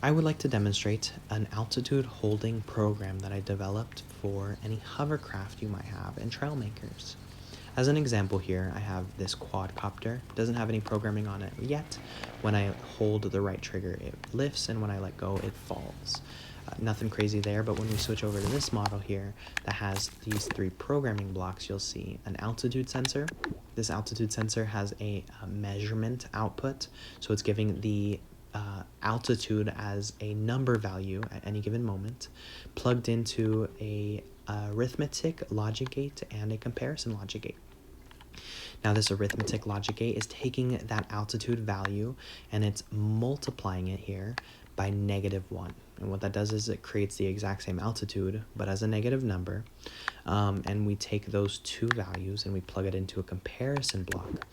I would like to demonstrate an altitude holding program that I developed for any hovercraft you might have in Trailmakers. As an example here, I have this quadcopter. It doesn't have any programming on it yet. When I hold the right trigger, it lifts, and when I let go, it falls. Nothing crazy there, but when we switch over to this model here that has these three programming blocks, you'll see an altitude sensor. This altitude sensor has a measurement output, so it's giving the altitude as a number value at any given moment, plugged into a arithmetic logic gate and a comparison logic gate. Now this arithmetic logic gate is taking that altitude value and it's multiplying it here by -1. And what that does is it creates the exact same altitude, but as a negative number. And we take those two values and we plug it into a comparison block.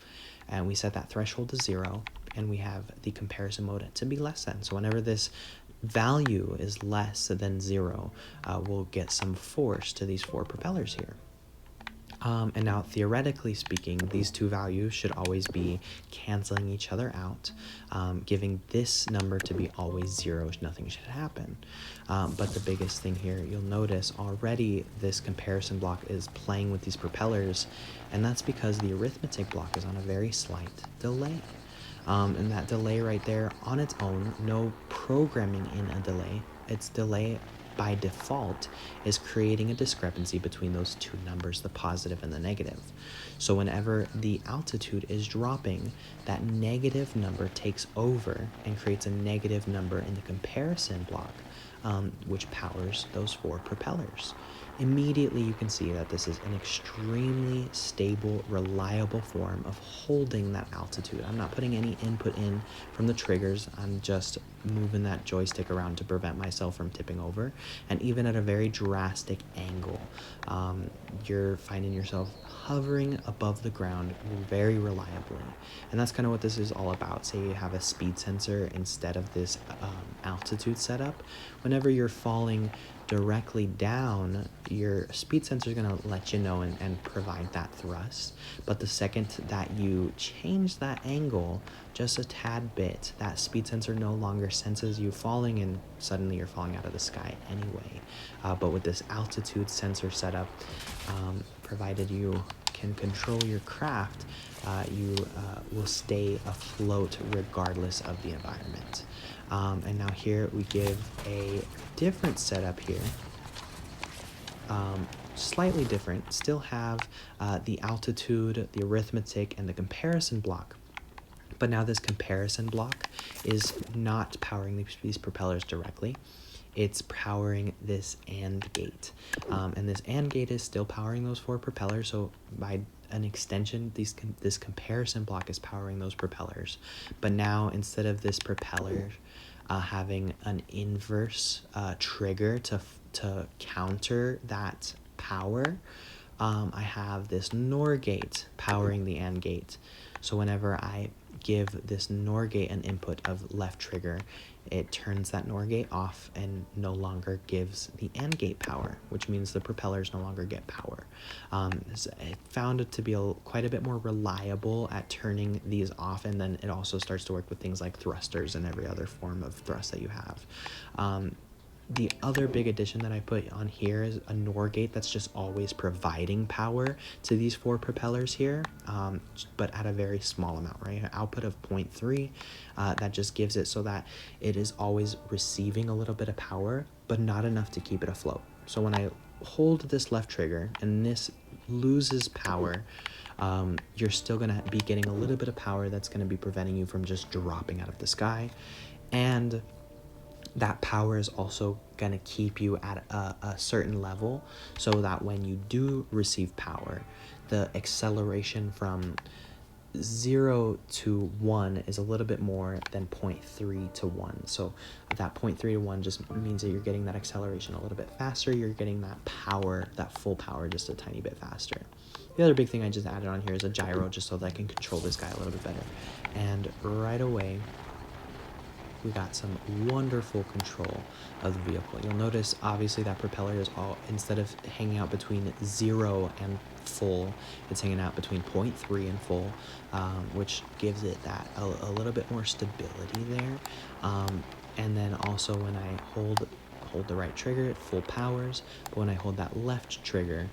And we set that threshold to 0, and we have the comparison mode to be less than. So whenever this value is less than 0, we'll get some force to these 4 propellers here. And now, theoretically speaking, these two values should always be canceling each other out, giving this number to be always 0. Nothing should happen. But the biggest thing here, you'll notice already this comparison block is playing with these propellers, and that's because the arithmetic block is on a very slight delay. And that delay right there on its own, no programming in a delay, its delay by default is creating a discrepancy between those two numbers, the positive and the negative. So whenever the altitude is dropping, that negative number takes over and creates a negative number in the comparison block, which powers those 4 propellers. Immediately you can see that this is an extremely stable, reliable form of holding that altitude. I'm not putting any input in from the triggers. I'm just moving that joystick around to prevent myself from tipping over. And even at a very drastic angle, you're finding yourself hovering above the ground very reliably. And that's kind of what this is all about. Say you have a speed sensor instead of this altitude setup. Whenever you're falling directly down, your speed sensor is going to let you know and provide that thrust. But the second that you change that angle just a tad bit, that speed sensor no longer senses you falling, and suddenly you're falling out of the sky anyway. But with this altitude sensor setup, provided you can control your craft, you will stay afloat regardless of the environment. And now here we give a different setup here, slightly different, still have the altitude, the arithmetic, and the comparison block. But now this comparison block is not powering these propellers directly. It's powering this AND gate. And this AND gate is still powering those 4 propellers, so by an extension, this comparison block is powering those propellers. But now, instead of this propeller having an inverse trigger to counter that power, I have this NOR gate powering the AND gate. So whenever I give this NOR gate an input of left trigger, it turns that NOR gate off and no longer gives the AND gate power, which means the propellers no longer get power. I found it to be quite a bit more reliable at turning these off, and then it also starts to work with things like thrusters and every other form of thrust that you have. The other big addition that I put on here is a NOR gate that's just always providing power to these 4 propellers here, but at a very small amount, right? An output of 0.3, that just gives it so that it is always receiving a little bit of power, but not enough to keep it afloat. So when I hold this left trigger and this loses power, you're still going to be getting a little bit of power that's going to be preventing you from just dropping out of the sky. And that power is also going to keep you at a certain level so that when you do receive power, the acceleration from 0 to 1 is a little bit more than 0.3 to 1. So that 0.3 to 1 just means that you're getting that acceleration a little bit faster. You're getting that power, that full power, just a tiny bit faster. The other big thing I just added on here is a gyro, just so that I can control this guy a little bit better. And right away, we got some wonderful control of the vehicle. You'll notice obviously that propeller is all, instead of hanging out between 0 and full, it's hanging out between 0.3 and full, which gives it that a little bit more stability there. And then also when I hold the right trigger, it full powers. But when I hold that left trigger,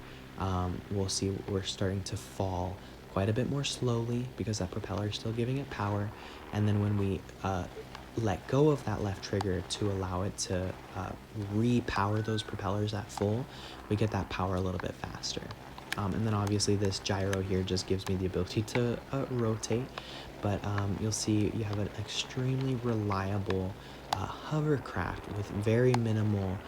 we'll see we're starting to fall quite a bit more slowly because that propeller is still giving it power. And then when we let go of that left trigger to allow it to repower those propellers at full, we get that power a little bit faster. And then obviously this gyro here just gives me the ability to rotate, but you'll see you have an extremely reliable hovercraft with very minimal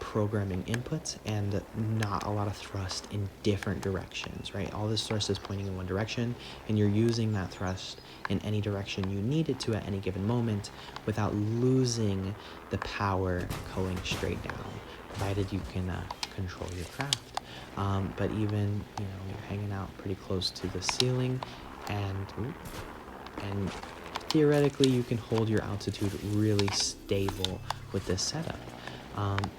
programming inputs and not a lot of thrust in different directions, right? All this thrust is pointing in one direction, and you're using that thrust in any direction you need it to at any given moment without losing the power going straight down, provided you can control your craft. But even, you're hanging out pretty close to the ceiling, and theoretically you can hold your altitude really stable with this setup.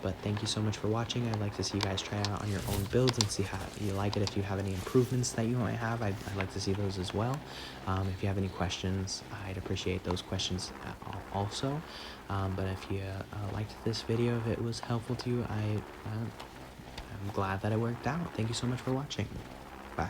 But thank you so much for watching. I'd like to see you guys try it out on your own builds and see how you like it. If you have any improvements that you might have, I'd like to see those as well. If you have any questions, I'd appreciate those questions also. But if you liked this video, if it was helpful to you, I'm glad that it worked out. Thank you so much for watching. Bye.